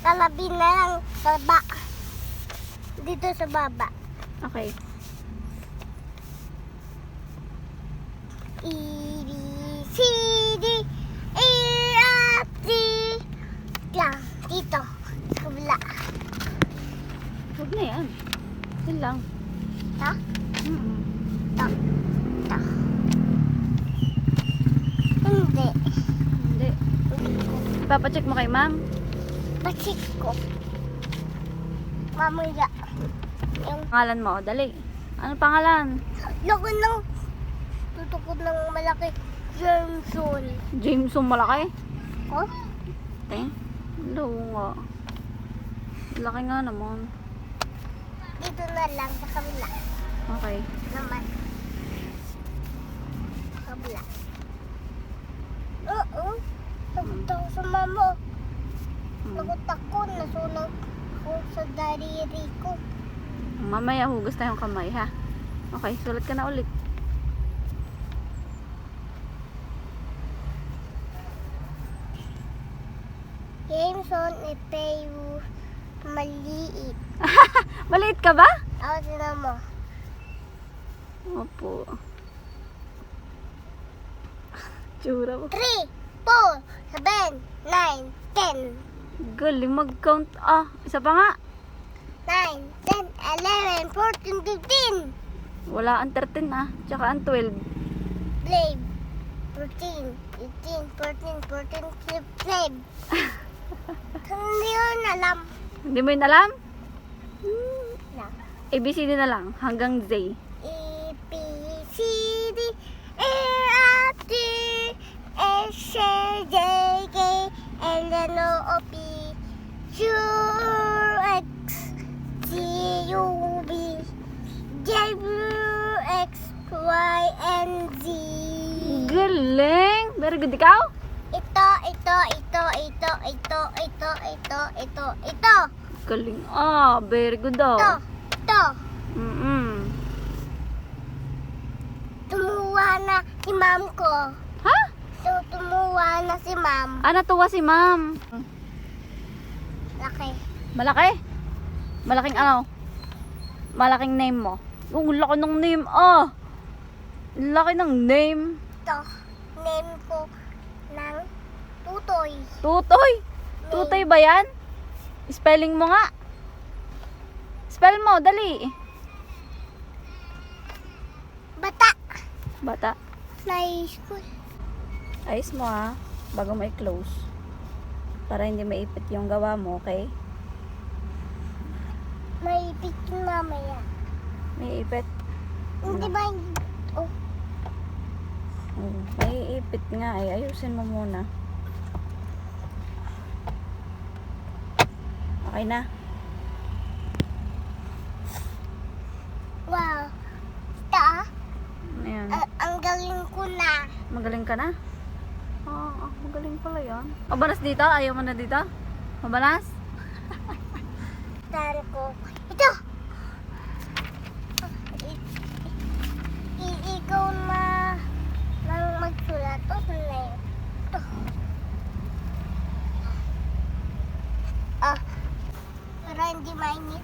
Talabi na lang sa baba. Dito sa baba. Okay. E, B, C, D, E, F, G. Lang, dito. Sa kabila. Huwag na yan. Yan lang. Ha? Mm-mm. Ito. Ito. Hindi. Hindi. Hindi ko. Ipapacheck mo kay ma'am. Batik ko. Mamaya. Yung Pangalan mo, dali. Ano pangalan? laki ng tutukod ng malaki Jameson. Jameson malaki. Oh? Okay. Hello nga. Laki nga naman. Dito na lang sa kabila. Okay. Naman. Sa kabila. Oo. Takot ako sa mama. Takot ako. Nasunog ako sa dariri ko. Mamaya hugas tayong kamay ha. Okay, sulat ka na ulit. Jameson, Ipeo, maliit. Maliit ka ba? Ako sila mo. Opo. Tsura mo. 3, 4, 7, 9, 10. Galing mag-count. Ah, isa pa nga. 9, 10, 11, 14, 15. Wala ang 13 ah. Tsaka ang 12. Blade. 14, 18, 14, 15. Hindi yun alam. Hindi mo yun alam? Na. ABCD na lang. Hanggang Z. E, B, C, D, E, F, G, H, I, J, K, L, N, O, P, Q, X, T, U, V, W, X, Y, and Z. Galing! Very good. Ikaw? Ito. Galing. Ah, very good daw. Ito. Mm-mm. Tumuwa na si ma'am ko. Ha? So, tumuwa na si ma'am. Ah, natuwa si ma'am. Laki. Malaki? Malaking ano? Malaking name mo. Yung laki ng name. Ah! Laki ng name. Ito. Name ko ng Tutoy. Tutoy. Tutoy ba yan? Spelling mo nga. Spell mo, dali. Bata. Bata. Fly school. Ayos mo ha. Bago may close. Para hindi maipit yung gawa mo, okay? May picture mamaya. May ipit. Hindi ba yung... Oh, May ipit nga ay. Ayusin mo muna. Okay na. wow. Ito ah. Ayan. Ang galing ko na. Magaling ka na? Magaling pala yan. Mabanas dito? Ayaw mo na dito? Mabanas? Tan ko. Ito. Ikaw na nang magsulat. O, na yun. Ito. Ah. Para hindi mainit.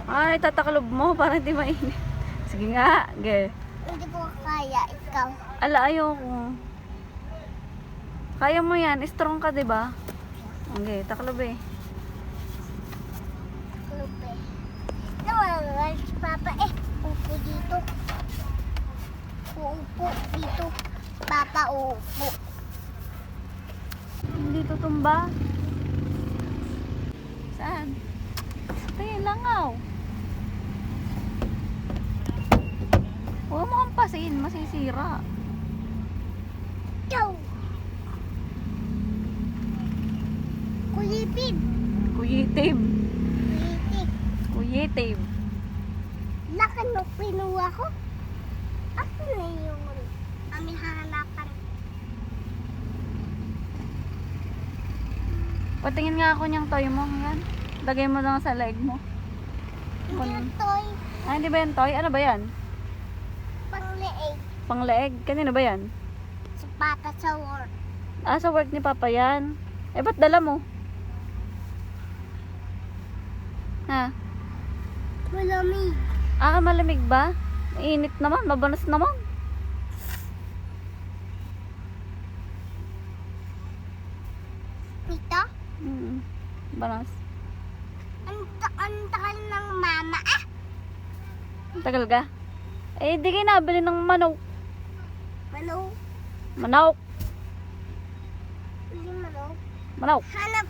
Ay, tataklob mo para hindi mainit. Sige nga. Ge. Hindi ko kaya. Ikaw. Ala, ayoko. Kaya mo yan. Strong ka, diba? Okay, taklob eh. Lupe. Nawala si Papa eh. Upo dito. Uupo dito. Papa uupo. Hindi tutumba. Saan? Kaya langaw. Huwag mo kampasin. Masisira. Ikaw. Kulipid. Kuyitim. Kulipid. Kuyitim. Laki nung pinuha ko. Ako na yung aming hahanapan. Patingin nga ako niyang toy mo. Yan. Lagay mo lang sa leg mo. Hindi yung toy. Ah, hindi ba yan toy? Ano ba yan? Pangleeg. Pangleeg? Kanino ba yan? Sa Papa sa work. Ah, sa work ni Papa yan. Eh, ba't dala mo? Ha? Malamig. Ah, malamig ba? Mainit naman, mabanas naman. Ito? Banas. Ang tagal ng mama. Ah! Tagal ka? Eh, di kayo nabili ng manok. Manok. Manok. Hindi manok. Manok. Hanap.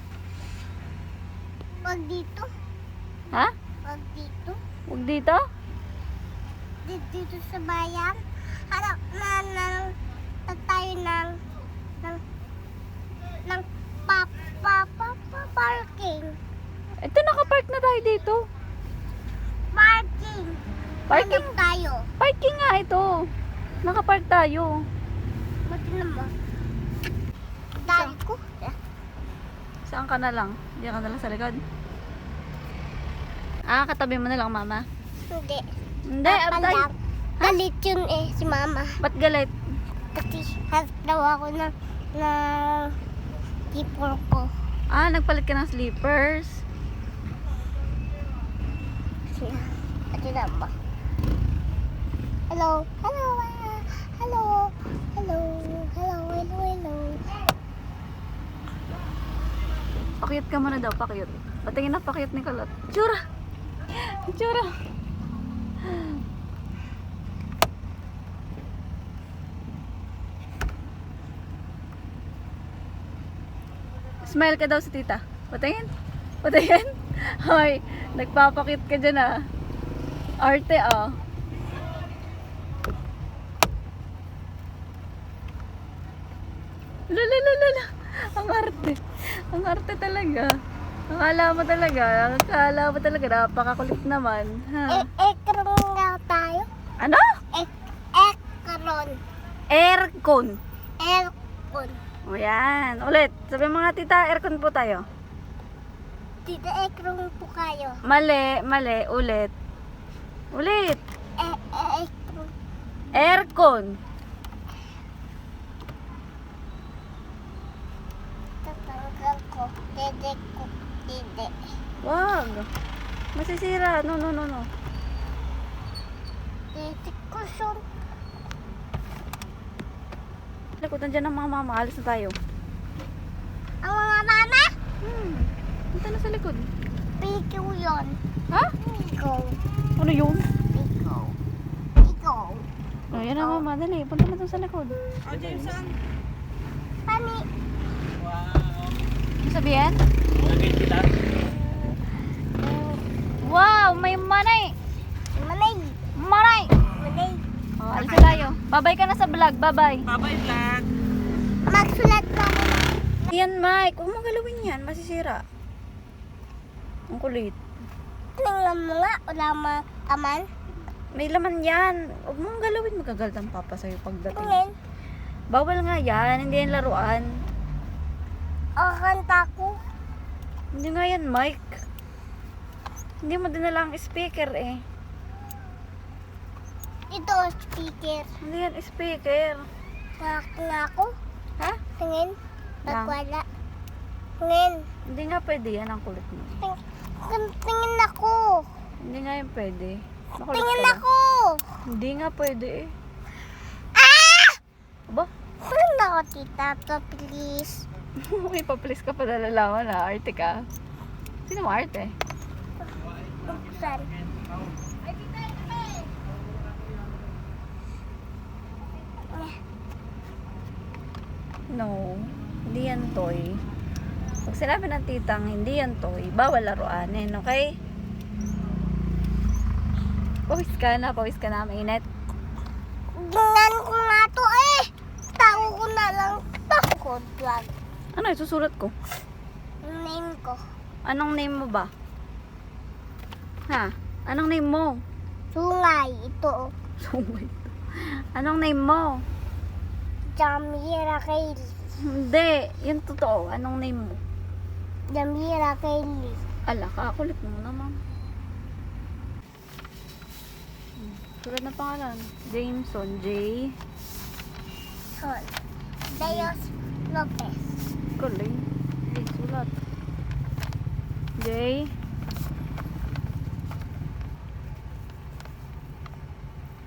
Wag dito. Ha? Wag dito. Huwag dito? Dito sa bayan. Hanap tayo ng parking. Ito, nakapark na tayo dito. Parking. Parking? Hanap tayo. Parking nga ito. Nakapark tayo. Mati naman. Dali ko. Saan ka na lang? Diyan ka na lang sa likod. Ah, katabi mo na lang, mama. Hindi. Hindi, abday. Lang. Galit yun si mama. Ba't galit? Kasi has daw ako ng tipor ko. Ah, nagpalit ka ng slippers. Siya. Ito na ba? Hello. Hello. Hello. Hello. Hello. Hello. Hello. Pakiyot ka muna daw, pakiyot. Patingin na pakiyot ni Kalot. Tsura! Tsura! Smile ka daw sa tita. Patingin. Patingin. Hoy, nagpapakit ka dyan ah. Arte ah. Lalalala. Ang arte. Ang arte talaga. Akala mo talaga, napakakulit naman. Ha? Ekron nga tayo. Ano? Ekron. Aircon. Ekron. O yan. Ulit. Sabi mga tita, aircon po tayo. Tita, ekron po kayo. Mali, mali. Ulit. Ulit. Ekron. Aircon. Tatanggal ko. Dede ko. Dede. Wag. Masisira. No, no, no, no. Dede ko son. Likutan dyan ng mga mama. Alis na tayo. Ang mga mama? Punta na sa likod. Ikaw yun. Ha? Ikaw. Ano yun? Ikaw. Ikaw. O, yan na mama. Dali. Punta na dun sa likod. Oh, Jameson. Pani. Ano sabihin? Lagay kita. Wow! May manay! Manay. Manay! Manay. O, alis na tayo. Babay ka na sa vlog. Babay. Bye-bye, vlog. Magsulat ka mo. Yan, Mike. Huwag mo galawin yan. Masisira. Ang kulit. Tingnan mo nga. Wala makaman. May laman yan. Huwag mong galawin. Magagalit ang papa sa'yo pagdating. Tingin. Bawal nga yan. Hindi yan laruan. Kanta ko. Hindi nga yan, Mike. Hindi mo dinala ang speaker eh. Ito, speaker. Hindi yan speaker. Nakakina ako. Ha? Tingin. Lang. Pagwala. Tingin. Hindi nga pwede yan. Ang kulit mo. Tingin ako. Hindi nga yan pwede. Makulit Tingin ka lang. ako. Hindi nga pwede eh. Ah! Aba? Tingin ako, tita. To, please. May pa-please ka pa nalalaman na. Arte ka. Sino mo arte? Buksan. No. Hindi yan toy. Pag sinabi ng titang hindi yan toy, bawal laruanin, okay? Pawis ka na, mainit. Tingnan ko nga to eh. Tao ko na lang. Takot lang. Ano, isusulat ko? Name ko. Anong name mo ba? Ha? Anong name mo? Sungay. Ito. Sungay. Anong name mo? Jamira Kaylee. Hindi, yun totoo. Anong name mo? Jamira Kaylee. Ala, kakulit mo naman. Sulat na pangalan. Jameson, J. Sol. Dayos Lopez. Galing. J, sulat. J.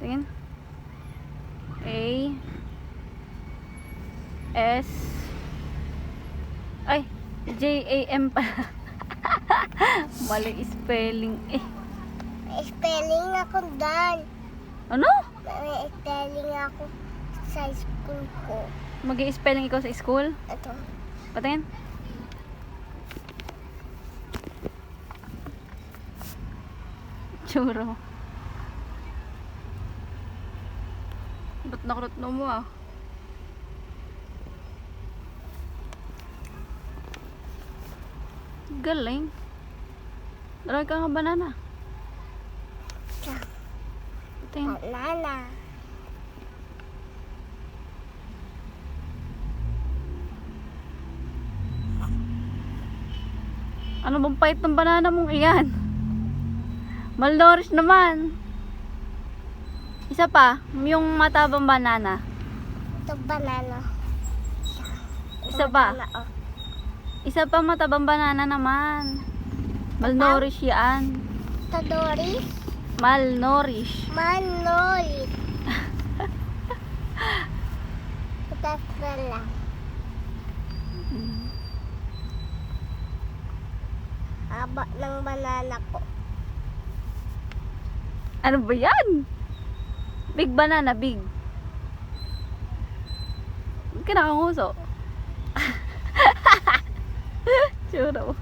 Tingin. A. S. Ay, J-A-M pala. Mali spelling eh. May spelling ako dan. Ano? May spelling ako sa school ko. Mag-i-spelling ikaw sa school? Ito. Patingin. Churo. Ba't nakurot na mo ah? Galing. Dalawa ka nga banana. Siya. Tingin. Banana. Ano bang pait ng banana mong iyan? Malnourished naman. Isa pa, yung matabang banana. Ito banana. Isa pa. Banana, oh. Isa pa matabang banana naman. Malnourished yan. Ito Doris. Malnourished. Manolit. Ito lang. Haba ng banana ko. Ano ba yan? Big banana, big. Huwag ka nakanguso. Churo.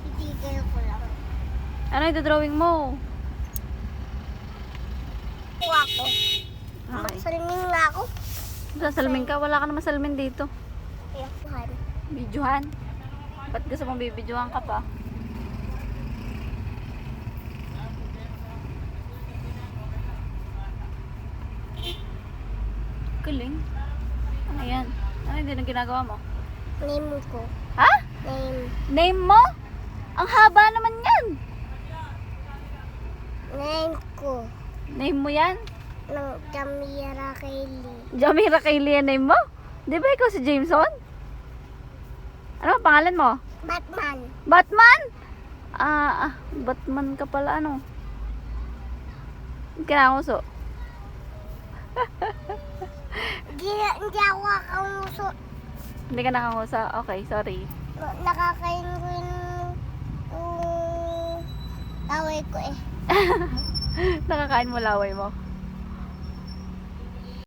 Itigil ko lang. Ano ito drawing mo? Kuha ko. Okay. Salming nga ako. Sasalmin ka? Wala ka naman salmin dito. Iyakuhan. Videohan? Ba't gusto mong bibidyohan ka pa? Galing. Ano yan? Ano hindi na ginagawa mo? Name ko. Ha? Name. Name mo? Ang haba naman yan. Name ko. Name mo yan? Ng Jamira Kaylee. Jamira Kaylee ang name mo? Di ba ikaw si Jameson? Ano ang pangalan mo? Batman. Batman? Batman ka pala ano? Kinakuso. Hindi ako kakamuso. Hindi ka nakangusa? Okay, sorry. Nakakain ko yung taway ko eh. Nakakain mo laway mo.